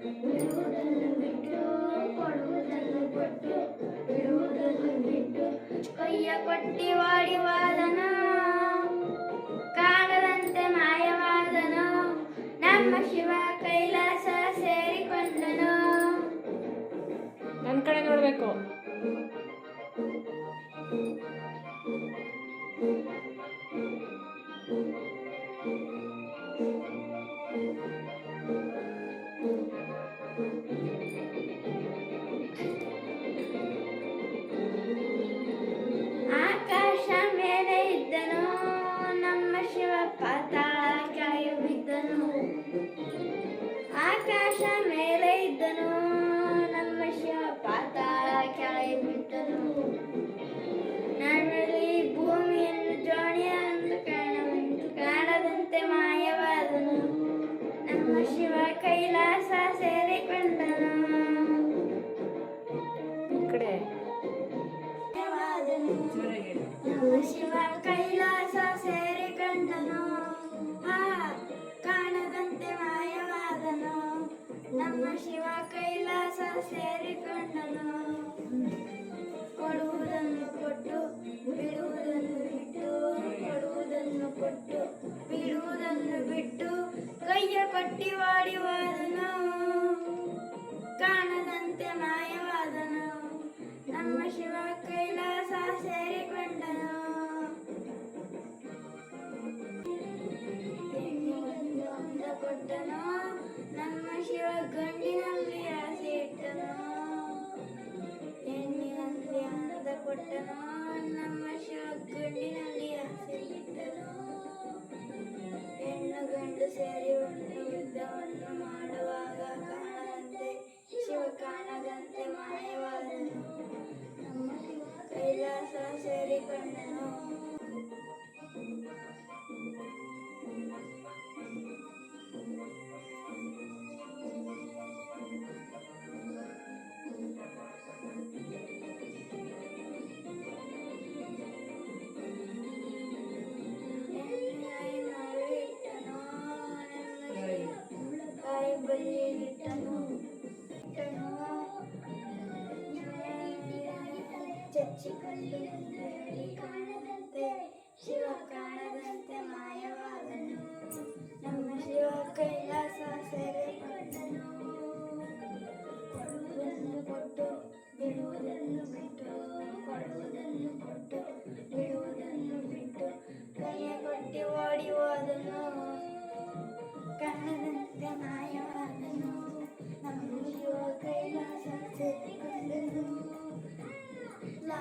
ಬಿಡುವುದನ್ನು ಬಿಟ್ಟು ಕೊಡುವುದನ್ನು ಕೊಟ್ಟು ಬಿಡುವುದನ್ನು ಬಿಟ್ಟು ಕೈಯ ಕೊಟ್ಟಿ ಓಡಿವಾದನು ಕಾಣದಂತೆ ಮಾಯವಾದನು ನಮ್ಮ ಶಿವ ಕೈಲಾಸ ಸೇರಿಕೊಂಡನು. ನನ್ನ ಕಡೆ ನೋಡ್ಬೇಕು. ಆಕಾಶ ಮೇಲೆ ಇದ್ದನು ನಮ್ಮ ಶಿವ ಪಾತಾಳ ಕೆಳಗೆ ಬಿದ್ದನು. ಆಕಾಶ ಮೇಲೆ ಇದ್ದನು ನಮ್ಮ ಶಿವ ಪಾತಾಳ ಕೆಳಗೆ ಬಿದ್ದನು. ನಡುವಲ್ಲಿ ಭೂಮಿಯನ್ನು ಜೋಣಿಯನ್ನು ಕಾಣದಂತೆ ಮಾಯವಾದನು ನಮ್ಮ ಶಿವ ಕೈಲಾಸ ಸೇರಿಕೊಂಡನು. ನಮ್ಮ ಶಿವ ಕೈಲಾಸ ಸೇರಿಕೊಂಡನು. ಕಾಣದಂತೆ ಮಾಯವಾದನು ನಮ್ಮ ಶಿವ ಕೈಲಾಸ ಸೇರಿಕೊಂಡನು. ಕೊಡುವುದನ್ನು ಕೊಟ್ಟು ಬಿಡುವುದನ್ನು ಬಿಟ್ಟು ಕೊಡುವುದನ್ನು ಕೊಟ್ಟು ಬಿಡುವುದನ್ನು ಬಿಟ್ಟು ಕೈಯ ಕೊಟ್ಟಿ ಓಡಿವಾದನು ಕಾಣದಂತೆ ಮಾಯವಾದನು ನಮ್ಮ ಶಿವ ಕೈಲಾಸ ಸೇರಿಕೊಂಡನು. ಹೆಣ್ಣಿಗೊಂದು ಅಂದ ಕೊಟ್ಟನು ನಮ್ಮ ಶಿವ ಗಂಡಿನಲ್ಲಿ ಆಸೆ ಇಟ್ಟನು. ಹೆಣ್ಣಿನಲ್ಲಿ ಅಂದ ಕೊಟ್ಟನು ನಮ್ಮ ಶಿವ ಗಂಡಿನಲ್ಲಿ ಆಸೆ ಇಟ್ಟನು. ಹೆಣ್ಣು ಗಂಡು ಸೇರಿ ಒಂದು ಯುದ್ಧವನ್ನು ಮಾಡುವಾಗ ಕಾಣದಂತೆ ಶಿವ ಕಾಣದಂತೆ ಮಾಯವಾದನು ನಮ್ಮ ಶಿವ ಕೈಲಾಸ ಸೇರಿಕೊಂಡನು. ಬಲಿಯಿಟ್ಟನು ಚಚ್ಚಿಕೊಂಡು ಕಾಣದಂತೆ ಶಿವ ಕಾಣದಂತೆ ಮಾಯವಾದನು ನಮ್ಮ ಶಿವ ಕೈಲಾಸ ಸೇರಿಕೊಂಡನು. ಕೊಡುವುದನ್ನು ಕೊಟ್ಟು ಬಿಡುವುದನ್ನು ಬಿಟ್ಟು ಕೊಡುವುದನ್ನು ಕೊಟ್ಟು ಬಿಡುವುದನ್ನು ಬಿಟ್ಟು ಕೈಯ ಕೊಟ್ಟಿ ಓಡಿ ಹೋದನು ಕಾಣದಂತೆ ಮಾಯವಾದನು ನಮ್ಮ ಶಿವ ಕೈಲಾಸ ಸೇರಿಕೊಂಡನು. ಲಾ